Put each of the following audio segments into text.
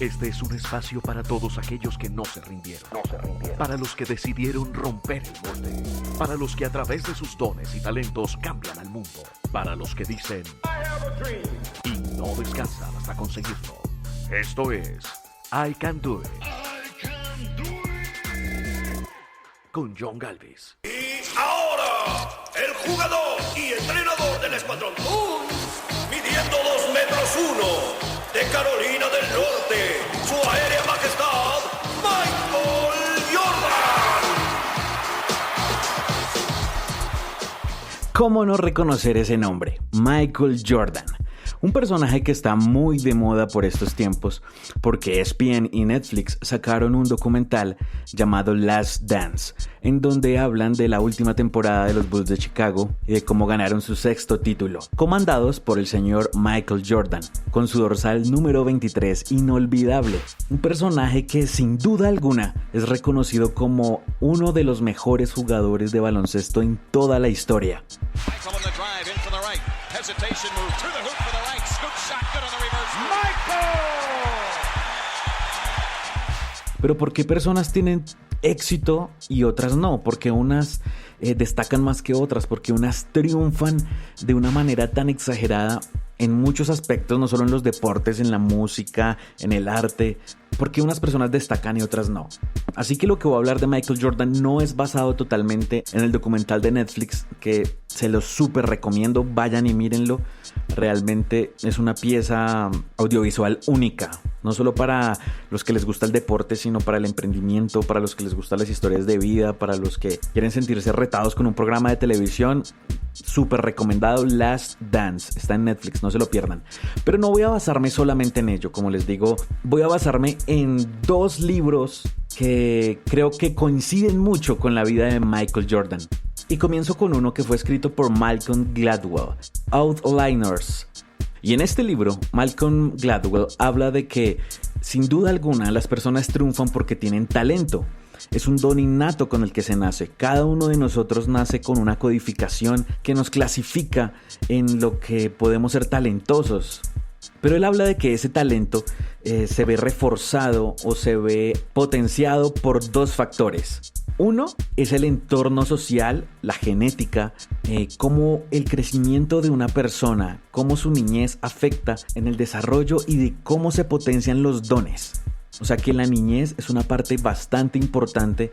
Este es un espacio para todos aquellos que no se rindieron. Para los que decidieron romper el molde. Para los que a través de sus dones y talentos cambian al mundo. Para los que dicen I have a dream y no descansan hasta conseguirlo. Esto es I Can Do It. Con John Galvis. Y ahora, el jugador y entrenador del Escuadrón Toons, midiendo 2 metros 1, de Carolina del Norte, su aérea majestad, Michael Jordan. ¿Cómo no reconocer ese nombre? Michael Jordan. Un personaje que está muy de moda por estos tiempos, porque ESPN y Netflix sacaron un documental llamado Last Dance, en donde hablan de la última temporada de los Bulls de Chicago y de cómo ganaron su 6º título, comandados por el señor Michael Jordan, con su dorsal número 23 inolvidable. Un personaje que sin duda alguna es reconocido como uno de los mejores jugadores de baloncesto en toda la historia. Pero ¿por qué personas tienen éxito y otras no? Porque unas destacan más que otras, porque unas triunfan de una manera tan exagerada en muchos aspectos, no solo en los deportes, en la música, en el arte, porque unas personas destacan y otras no. Así que lo que voy a hablar de Michael Jordan no es basado totalmente en el documental de Netflix, que se los súper recomiendo, vayan y mírenlo. Realmente es una pieza audiovisual única, no solo para los que les gusta el deporte, sino para el emprendimiento, para los que les gustan las historias de vida, para los que quieren sentirse retados con un programa de televisión. Súper recomendado, Last Dance, está en Netflix, no se lo pierdan. Pero no voy a basarme solamente en ello, como les digo, voy a basarme en 2 libros que creo que coinciden mucho con la vida de Michael Jordan. Y comienzo con uno que fue escrito por Malcolm Gladwell, Outliers. Y en este libro, Malcolm Gladwell habla de que, sin duda alguna, las personas triunfan porque tienen talento. Es un don innato con el que se nace. Cada uno de nosotros nace con una codificación que nos clasifica en lo que podemos ser talentosos. Pero él habla de que ese talento se ve reforzado o se ve potenciado por 2 factores. Uno es el entorno social, la genética, cómo el crecimiento de una persona, cómo su niñez afecta en el desarrollo y de cómo se potencian los dones. O sea que la niñez es una parte bastante importante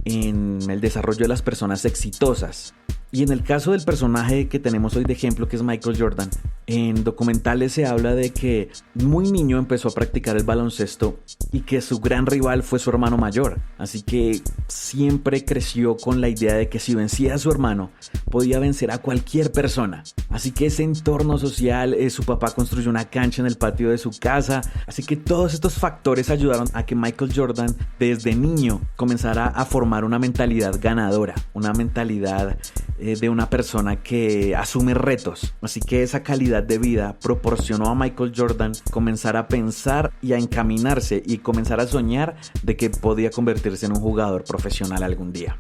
en el desarrollo de las personas exitosas. Y en el caso del personaje que tenemos hoy de ejemplo, que es Michael Jordan, en documentales se habla de que muy niño empezó a practicar el baloncesto y que su gran rival fue su hermano mayor. Así que siempre creció con la idea de que si vencía a su hermano, podía vencer a cualquier persona. Así que ese entorno social, su papá construyó una cancha en el patio de su casa. Así que todos estos factores ayudaron a que Michael Jordan desde niño comenzara a formar una mentalidad ganadora, una mentalidad de una persona que asume retos. Así que esa calidad de vida proporcionó a Michael Jordan comenzar a pensar y a encaminarse y comenzar a soñar de que podía convertirse en un jugador profesional algún día.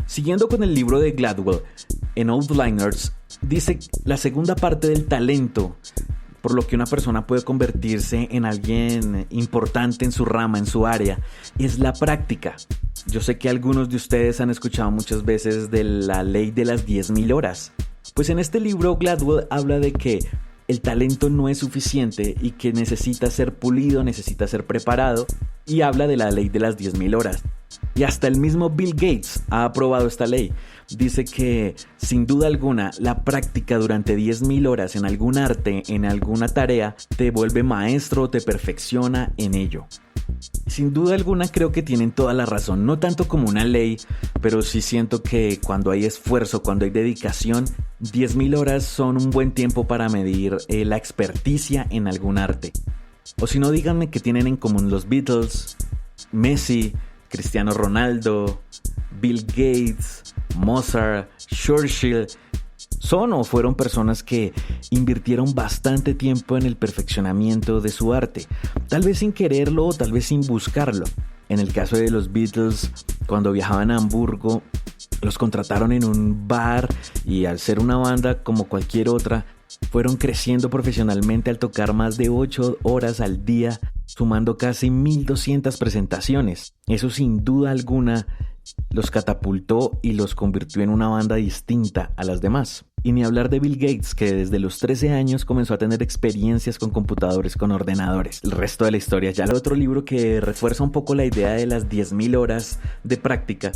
Siguiendo con el libro de Gladwell, en Outliers dice la segunda parte del talento, por lo que una persona puede convertirse en alguien importante en su rama, en su área, es la práctica. Yo sé que algunos de ustedes han escuchado muchas veces de la ley de las 10.000 horas. Pues en este libro Gladwell habla de que el talento no es suficiente y que necesita ser pulido, necesita ser preparado, y habla de la ley de las 10.000 horas. Y hasta el mismo Bill Gates ha aprobado esta ley. Dice que, sin duda alguna, la práctica durante 10.000 horas en algún arte, en alguna tarea, te vuelve maestro o te perfecciona en ello. Sin duda alguna creo que tienen toda la razón, no tanto como una ley, pero sí siento que cuando hay esfuerzo, cuando hay dedicación, 10.000 horas son un buen tiempo para medir la experticia en algún arte. O si no, díganme qué tienen en común los Beatles, Messi, Cristiano Ronaldo, Bill Gates, Mozart, Churchill. Son o fueron personas que invirtieron bastante tiempo en el perfeccionamiento de su arte, tal vez sin quererlo o tal vez sin buscarlo. En el caso de los Beatles, cuando viajaban a Hamburgo, los contrataron en un bar y al ser una banda como cualquier otra, fueron creciendo profesionalmente al tocar más de 8 horas al día, sumando casi 1,200 presentaciones. Eso sin duda alguna los catapultó y los convirtió en una banda distinta a las demás. Y ni hablar de Bill Gates, que desde los 13 años comenzó a tener experiencias con computadores, con ordenadores. El resto de la historia. Ya el otro libro que refuerza un poco la idea de las 10,000 horas de práctica,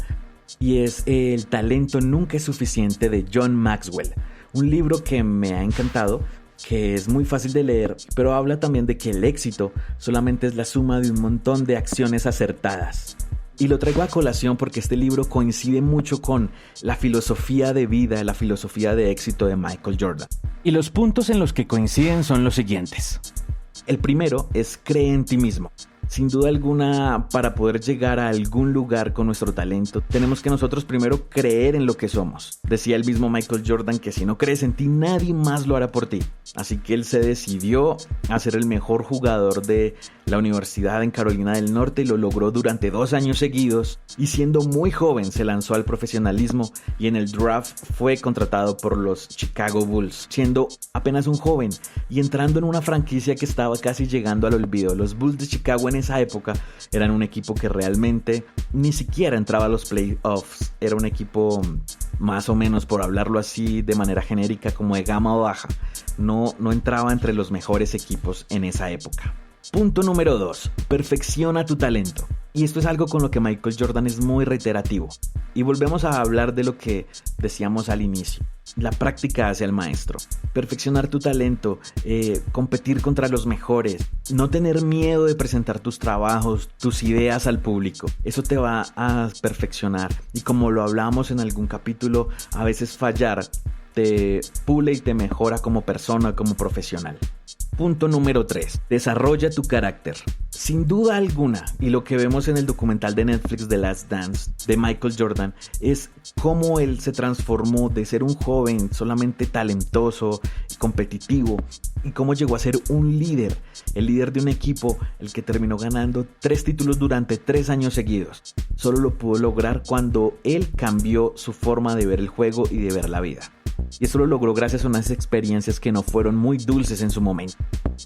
y es El talento nunca es suficiente, de John Maxwell. Un libro que me ha encantado, que es muy fácil de leer, pero habla también de que el éxito solamente es la suma de un montón de acciones acertadas. Y lo traigo a colación porque este libro coincide mucho con la filosofía de vida, la filosofía de éxito de Michael Jordan. Y los puntos en los que coinciden son los siguientes. El primero es cree en ti mismo. Sin duda alguna, para poder llegar a algún lugar con nuestro talento, tenemos que nosotros primero creer en lo que somos. Decía el mismo Michael Jordan que si no crees en ti, nadie más lo hará por ti. Así que él se decidió a ser el mejor jugador de la universidad en Carolina del Norte y lo logró durante 2 años seguidos. Y siendo muy joven se lanzó al profesionalismo y en el draft fue contratado por los Chicago Bulls, siendo apenas un joven y entrando en una franquicia que estaba casi llegando al olvido. Los Bulls de Chicago en esa época eran un equipo que realmente ni siquiera entraba a los playoffs. Era un equipo más o menos, por hablarlo así de manera genérica, como de gama baja. No entraba entre los mejores equipos en esa época. Punto número 2. Perfecciona tu talento. Y esto es algo con lo que Michael Jordan es muy reiterativo. Y volvemos a hablar de lo que decíamos al inicio. La práctica hace al maestro. Perfeccionar tu talento, competir contra los mejores, no tener miedo de presentar tus trabajos, tus ideas al público. Eso te va a perfeccionar. Y como lo hablamos en algún capítulo, a veces fallar te pule y te mejora como persona, como profesional. Punto número 3. Desarrolla tu carácter. Sin duda alguna, y lo que vemos en el documental de Netflix The Last Dance de Michael Jordan, es cómo él se transformó de ser un joven solamente talentoso, competitivo, y cómo llegó a ser un líder, el líder de un equipo, el que terminó ganando 3 títulos durante 3 años seguidos. Solo lo pudo lograr cuando él cambió su forma de ver el juego y de ver la vida. Y eso lo logró gracias a unas experiencias que no fueron muy dulces en su momento.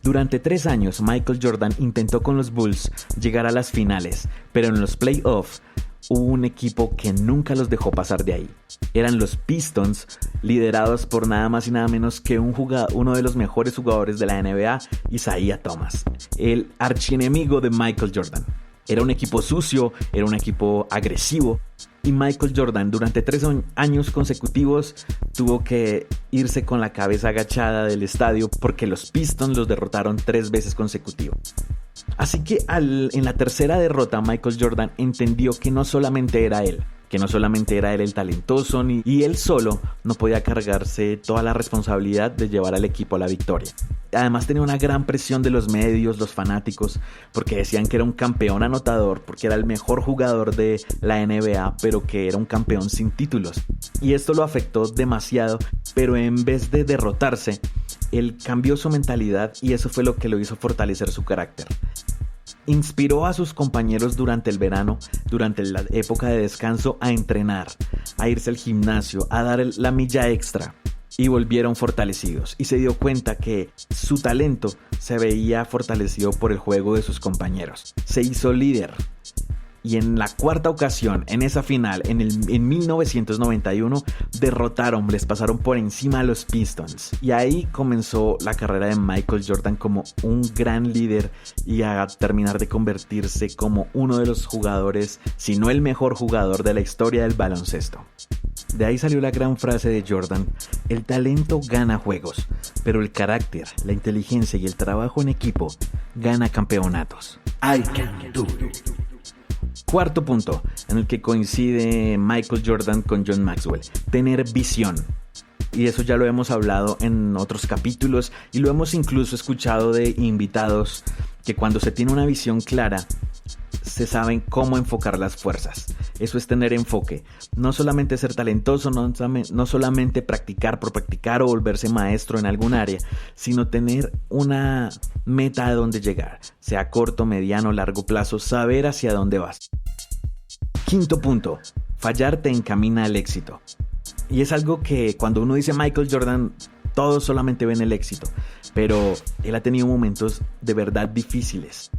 Durante 3 años, Michael Jordan intentó con los Bulls llegar a las finales, pero en los playoffs hubo un equipo que nunca los dejó pasar de ahí. Eran los Pistons, liderados por nada más y nada menos que uno de los mejores jugadores de la NBA, Isaiah Thomas, el archienemigo de Michael Jordan. Era un equipo sucio, era un equipo agresivo. Y Michael Jordan durante 3 años consecutivos tuvo que irse con la cabeza agachada del estadio porque los Pistons los derrotaron 3 veces consecutivas. Así que en la tercera derrota Michael Jordan entendió que no solamente era él el talentoso, y él solo no podía cargarse toda la responsabilidad de llevar al equipo a la victoria. Además tenía una gran presión de los medios, los fanáticos, porque decían que era un campeón anotador, porque era el mejor jugador de la NBA, pero que era un campeón sin títulos. Y esto lo afectó demasiado, pero en vez de derrotarse, él cambió su mentalidad y eso fue lo que lo hizo fortalecer su carácter. Inspiró a sus compañeros durante el verano, durante la época de descanso, a entrenar, a irse al gimnasio, a dar la milla extra. Y volvieron fortalecidos. Y se dio cuenta que su talento se veía fortalecido por el juego de sus compañeros. Se hizo líder. Y en la 4ª ocasión, en esa final, en 1991, les pasaron por encima a los Pistons. Y ahí comenzó la carrera de Michael Jordan como un gran líder y a terminar de convertirse como uno de los jugadores, si no el mejor jugador de la historia del baloncesto. De ahí salió la gran frase de Jordan: el talento gana juegos, pero el carácter, la inteligencia y el trabajo en equipo gana campeonatos. I can do it. 4º punto en el que coincide Michael Jordan con John Maxwell: tener visión. Y eso ya lo hemos hablado en otros capítulos y lo hemos incluso escuchado de invitados, que cuando se tiene una visión clara se saben cómo enfocar las fuerzas. Eso es tener enfoque. No solamente ser talentoso, no solamente practicar por practicar o volverse maestro en algún área, sino tener una meta a donde llegar, sea corto, mediano, largo plazo, saber hacia dónde vas. Quinto punto, fallar te encamina al éxito. Y es algo que cuando uno dice Michael Jordan, todos solamente ven el éxito, pero él ha tenido momentos de verdad difíciles.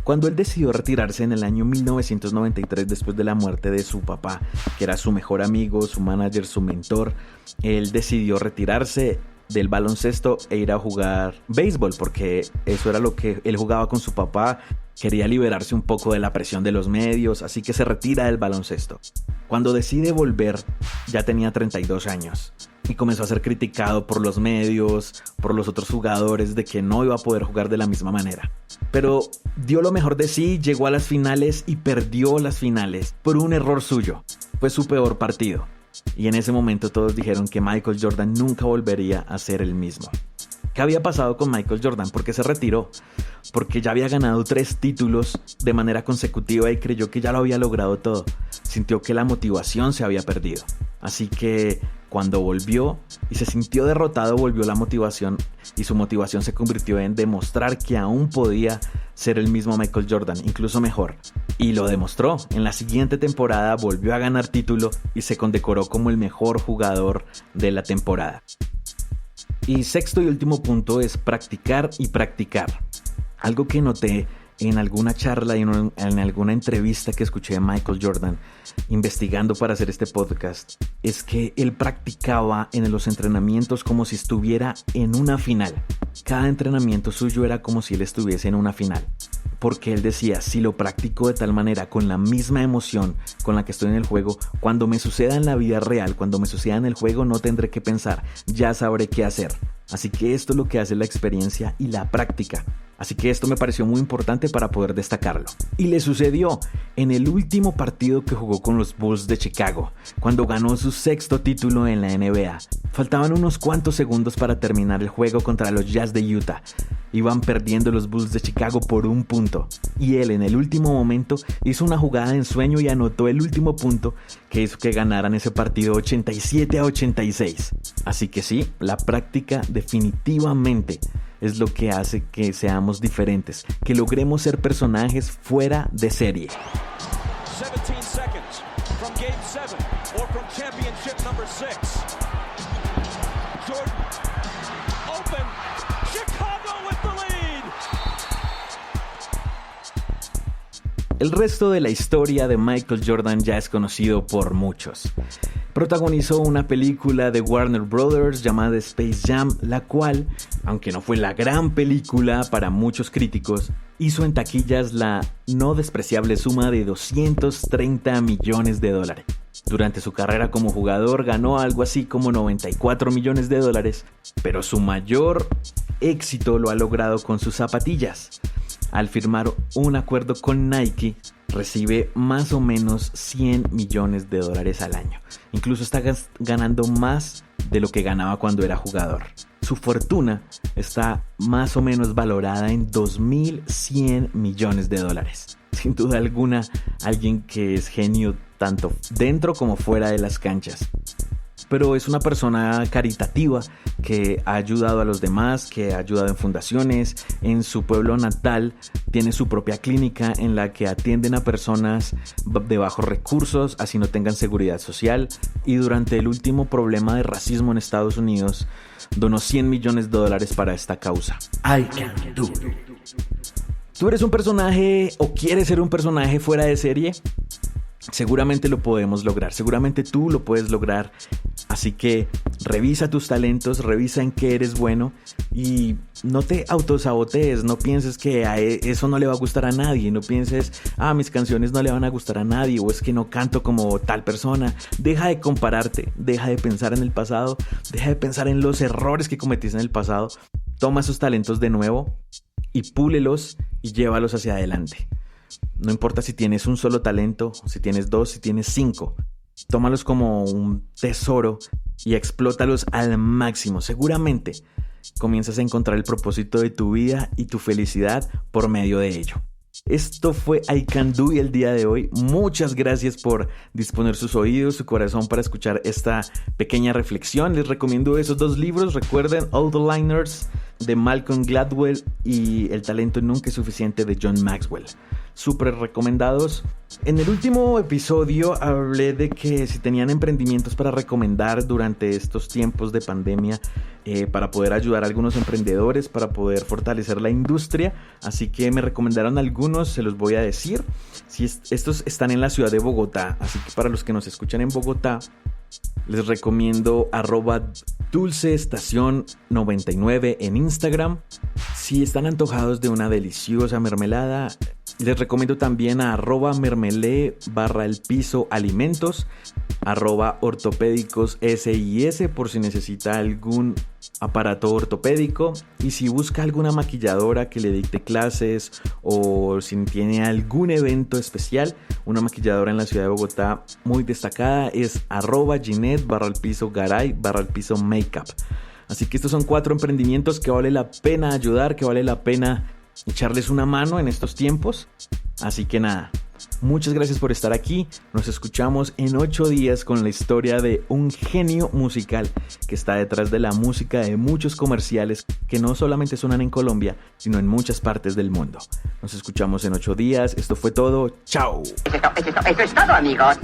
Cuando él decidió retirarse en el año 1993 después de la muerte de su papá, que era su mejor amigo, su manager, su mentor, él decidió retirarse del baloncesto e ir a jugar béisbol, porque eso era lo que él jugaba con su papá. Quería liberarse un poco de la presión de los medios, así que se retira del baloncesto. Cuando decide volver, ya tenía 32 años y comenzó a ser criticado por los medios, por los otros jugadores, de que no iba a poder jugar de la misma manera. Pero dio lo mejor de sí, llegó a las finales y perdió las finales por un error suyo. Fue su peor partido. Y en ese momento todos dijeron que Michael Jordan nunca volvería a ser el mismo. ¿Qué había pasado con Michael Jordan? ¿Por qué se retiró? Porque ya había ganado 3 títulos de manera consecutiva y creyó que ya lo había logrado todo. Sintió que la motivación se había perdido. Así que cuando volvió y se sintió derrotado, volvió la motivación, y su motivación se convirtió en demostrar que aún podía ser el mismo Michael Jordan, incluso mejor. Y lo demostró. En la siguiente temporada volvió a ganar título y se condecoró como el mejor jugador de la temporada. Y sexto y último punto es practicar y practicar. Algo que noté en alguna charla y en alguna entrevista que escuché de Michael Jordan investigando para hacer este podcast, es que él practicaba en los entrenamientos como si estuviera en una final. Cada entrenamiento suyo era como si él estuviese en una final, porque él decía: si lo practico de tal manera, con la misma emoción con la que estoy en el juego, cuando me suceda en la vida real, cuando me suceda en el juego, no tendré que pensar, ya sabré qué hacer. Así que esto es lo que hace la experiencia y la práctica. Así que esto me pareció muy importante para poder destacarlo. Y le sucedió en el último partido que jugó con los Bulls de Chicago, cuando ganó su 6º título en la NBA. Faltaban unos cuantos segundos para terminar el juego contra los Jazz de Utah. Iban perdiendo los Bulls de Chicago por 1 punto. Y él en el último momento hizo una jugada de ensueño y anotó el último punto que hizo que ganaran ese partido 87-86. Así que sí, la práctica definitivamente es lo que hace que seamos diferentes, que logremos ser personajes fuera de serie. 17 seconds from game 7 or from championship number 6. Jordan open. Chicago with the lead. El resto de la historia de Michael Jordan ya es conocido por muchos. Protagonizó una película de Warner Brothers llamada Space Jam, la cual, aunque no fue la gran película para muchos críticos, hizo en taquillas la no despreciable suma de $230 millones. Durante su carrera como jugador ganó algo así como $94 millones, pero su mayor éxito lo ha logrado con sus zapatillas. Al firmar un acuerdo con Nike, recibe más o menos $100 millones al año. Incluso está ganando más de lo que ganaba cuando era jugador. Su fortuna está más o menos valorada en $2.100 millones. Sin duda alguna, alguien que es genio tanto dentro como fuera de las canchas. Pero es una persona caritativa que ha ayudado a los demás, que ha ayudado en fundaciones. En su pueblo natal tiene su propia clínica en la que atienden a personas de bajos recursos, así no tengan seguridad social. Y durante el último problema de racismo en Estados Unidos, donó $100 millones para esta causa. I can do it. ¿Tú eres un personaje o quieres ser un personaje fuera de serie? Seguramente lo podemos lograr, seguramente tú lo puedes lograr. Así que revisa tus talentos, revisa en qué eres bueno y no te autosabotees, no pienses que eso no le va a gustar a nadie, no pienses, mis canciones no le van a gustar a nadie o es que no canto como tal persona. Deja de compararte, deja de pensar en el pasado, deja de pensar en los errores que cometiste en el pasado. Toma esos talentos de nuevo y púlelos y llévalos hacia adelante. No importa si tienes un solo talento, si tienes 2, si tienes 5. Tómalos como un tesoro y explótalos al máximo. Seguramente comienzas a encontrar el propósito de tu vida y tu felicidad por medio de ello. Esto fue I Can Do el día de hoy. Muchas gracias por disponer sus oídos, su corazón para escuchar esta pequeña reflexión. Les recomiendo esos 2 libros. Recuerden Outliners de Malcolm Gladwell y El talento nunca es suficiente de John Maxwell. Súper recomendados. En el último episodio hablé de que si tenían emprendimientos para recomendar durante estos tiempos de pandemia, para poder ayudar a algunos emprendedores, para poder fortalecer la industria. Así que me recomendaron algunos, se los voy a decir. Estos están en la ciudad de Bogotá, así que para los que nos escuchan en Bogotá, les recomiendo @dulceestacion99 en Instagram. Si están antojados de una deliciosa mermelada, les recomiendo también a @mermelé_alimentos, @ortopédicos_SIS por si necesita algún aparato ortopédico, y si busca alguna maquilladora que le dicte clases o si tiene algún evento especial, una maquilladora en la ciudad de Bogotá muy destacada es @Ginette_Garay_makeup. Así que estos son 4 emprendimientos que vale la pena ayudar, que vale la pena echarles una mano en estos tiempos. Así que nada, muchas gracias por estar aquí. Nos escuchamos en 8 días con la historia de un genio musical que está detrás de la música de muchos comerciales que no solamente suenan en Colombia, sino en muchas partes del mundo. Nos escuchamos en 8 días. Esto fue todo. ¡Chao! Eso es todo, amigos.